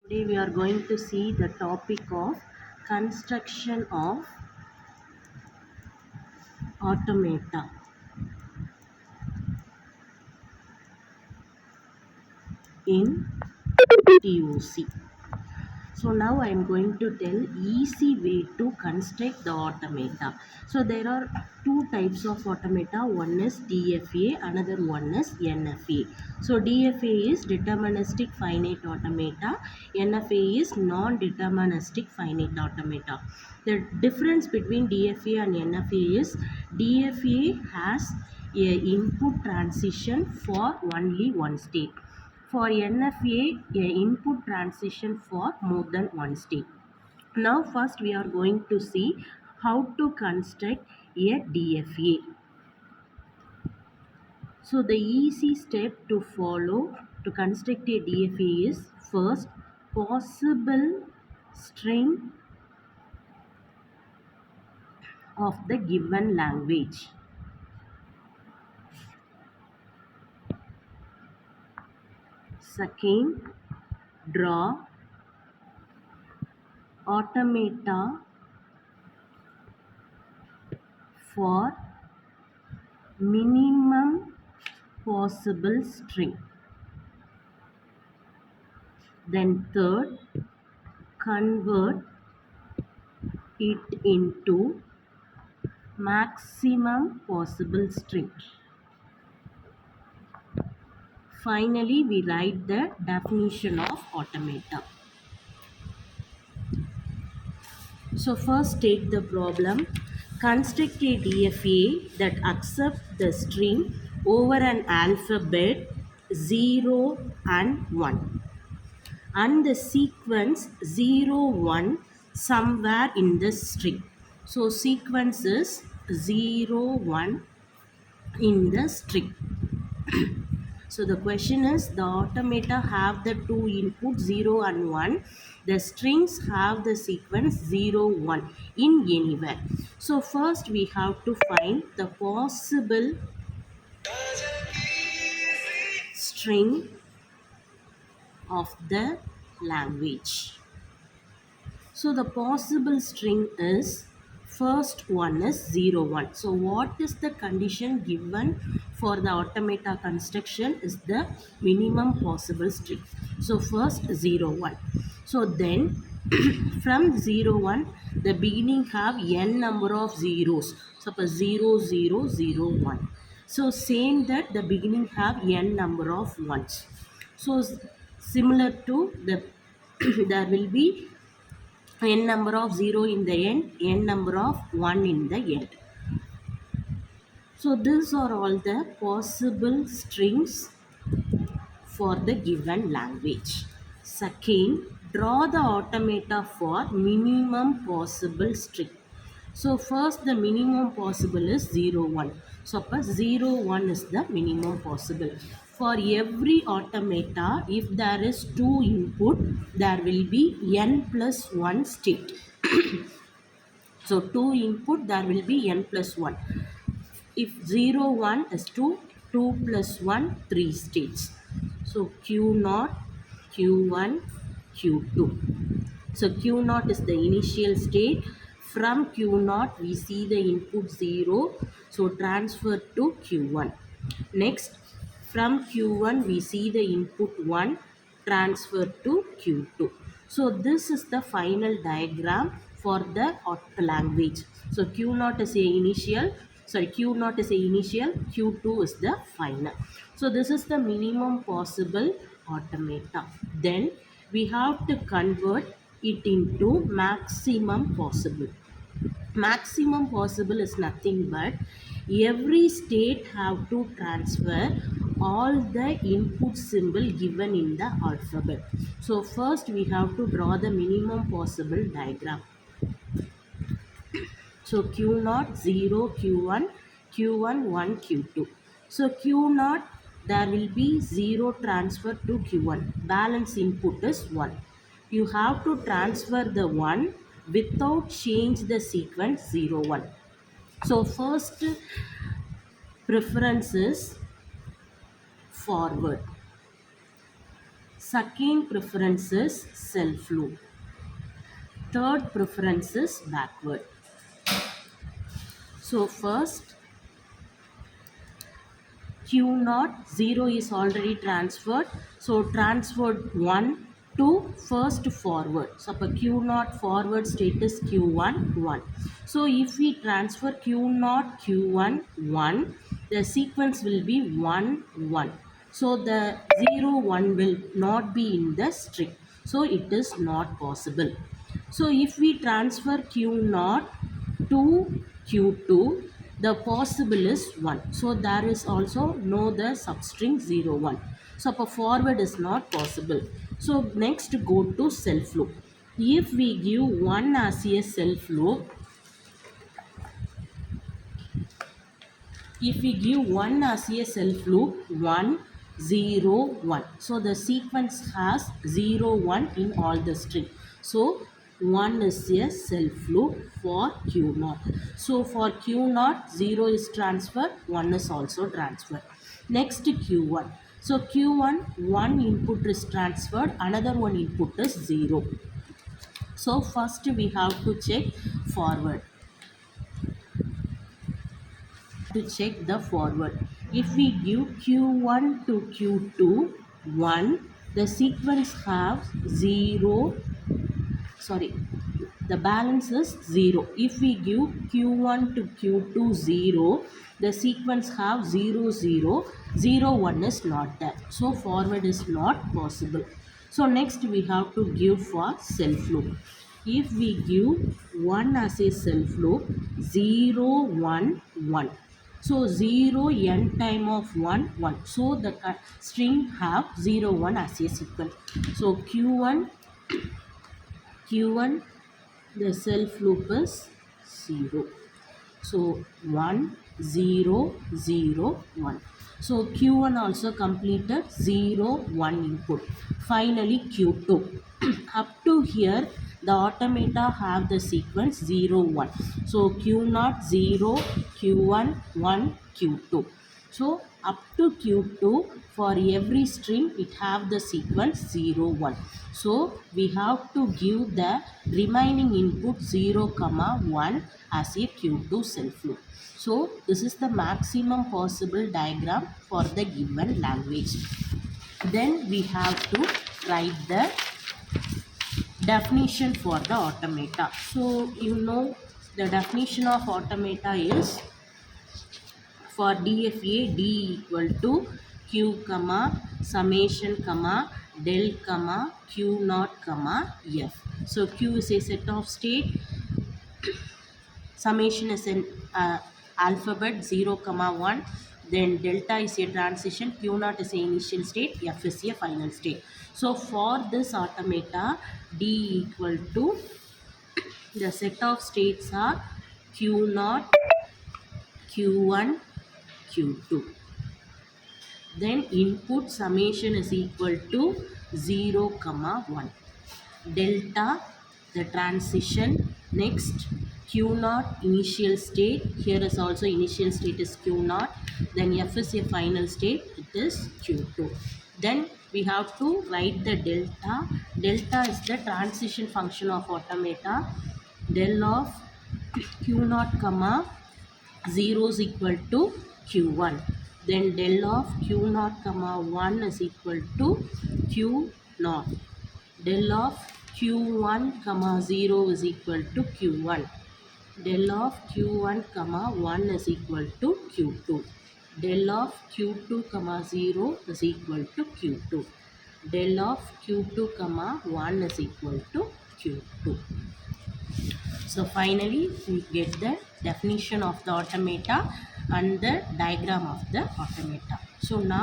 Today we are going to see the topic of construction of automata in TOC. So now I am going to tell easy way to construct the automata. So there are two types of automata. One is DFA, another one is NFA. So DFA is deterministic finite automata. NFA is non-deterministic finite automata. The difference between DFA and NFA is DFA has a input transition for only one state. For NFA, a input transition for more than one state. Now first we are going to see how to construct a DFA. So the easy step to follow to construct a DFA is first possible string of the given language. Second, draw automata for minimum possible string. Then third, convert it into maximum possible string. Finally, we write the definition of automata. So first take the problem. Construct a DFA that accepts the string over an alphabet 0 and 1 and the sequence 0 1 somewhere in the string. So sequence is 0 1 in the string. So the question is, the automata have the two inputs 0 and 1. The strings have the sequence 0 1 in anywhere. So first we have to find the possible string of the language. So the possible string is, first one is 0 1. So what is the condition given for the automata construction is the minimum possible string. So first 0 1. So then from 0 1 the beginning have n number of zeros. Suppose 0 0 0 1. So same that the beginning have n number of ones. So similar to the there will be n number of 0 in the end, n number of 1 in the end. So these are all the possible strings for the given language. Second, draw the automata for minimum possible string. So first the minimum possible is 0 1. Suppose 0 1 is the minimum possible. For every automata, if there is 2 input, there will be n plus 1 state. So 2 input, there will be n plus 1. If 0 1 is 2, 2 plus 1, 3 states. So Q0, Q1, Q2. So Q0 is the initial state. From Q0 we see the input 0. So transfer to Q1. Next, from Q1 we see the input 1. Transfer to Q2. So this is the final diagram for the language. So Q0 is a initial. Q0 is a initial. Q2 is the final. So this is the minimum possible automata. Then we have to convert it into maximum possible. Maximum possible is nothing but every state have to transfer all the input symbol given in the alphabet. So first we have to draw the minimum possible diagram. So Q0 0 Q1 Q1 1 Q2. So Q0 there will be 0 transfer to Q1. Balance input is 1. You have to transfer the 1 without change the sequence 0 1. So first preference is forward. Second preference is self loop. Third preference is backward. So first Q naught 0 is already transferred. So transferred 1 to first forward. So Q naught forward state is Q1 1. So if we transfer Q naught Q1 1, the sequence will be 1 1. So the 0 1 will not be in the string. So it is not possible. So if we transfer Q naught to Q2, the possible is 1. So there is also no the substring 0 1. So forward is not possible. So next go to self loop. If we give 1 as a self loop, if we give 1 as a self loop, 1 0 1, so the sequence has 0 1 in all the string. So 1 is a self loop for Q naught. So for Q naught 0 is transferred, 1 is also transferred. Next Q1. So Q1 1 input is transferred, another one input is 0. So first we have to check forward. To check the forward, if we give Q1 to Q2 1, the sequence have 0, sorry, the balance is 0. If we give Q1 to Q2 0, the sequence have 0 0, 0 1 is not there. So forward is not possible. So next we have to give for self loop. If we give 1 as a self loop, 0 1 1. So 0 n time of 1 1. So the string have 0 1 as a sequence. So Q1 the self loop is 0. So 1 0 0 1. So Q1 also completed 0 1 input. Finally Q2. Up to here the automata have the sequence 0 1. So Q0 0, Q1 1, Q2. So up to Q2 for every string it have the sequence 0 1. So we have to give the remaining input 0 comma 1 as a Q2 self loop. So this is the maximum possible diagram for the given language. Then we have to write the definition for the automata. So you know the definition of automata is for DFA D equal to Q comma summation comma del comma Q naught comma F. So Q is a set of state, summation is an alphabet 0 comma 1, then delta is a transition, Q naught is a initial state, F is a final state. So for this automata D equal to the set of states are Q naught, Q1, Q2. Then input summation is equal to 0 comma 1. Delta the transition, next Q naught initial state, here is also initial state is Q naught, then F is a final state, it is Q2. Then we have to write the delta. Delta is the transition function of automata. Del of Q naught comma 0 is equal to Q1. Then del of Q naught comma 1 is equal to Q naught. Del of Q1 comma 0 is equal to Q1. Del of Q1 comma 1 is equal to Q2. Del of Q2 comma 0 is equal to Q2. Del of Q2 comma 1 is equal to Q2. So finally we get the definition of the automata and the diagram of the automata. So now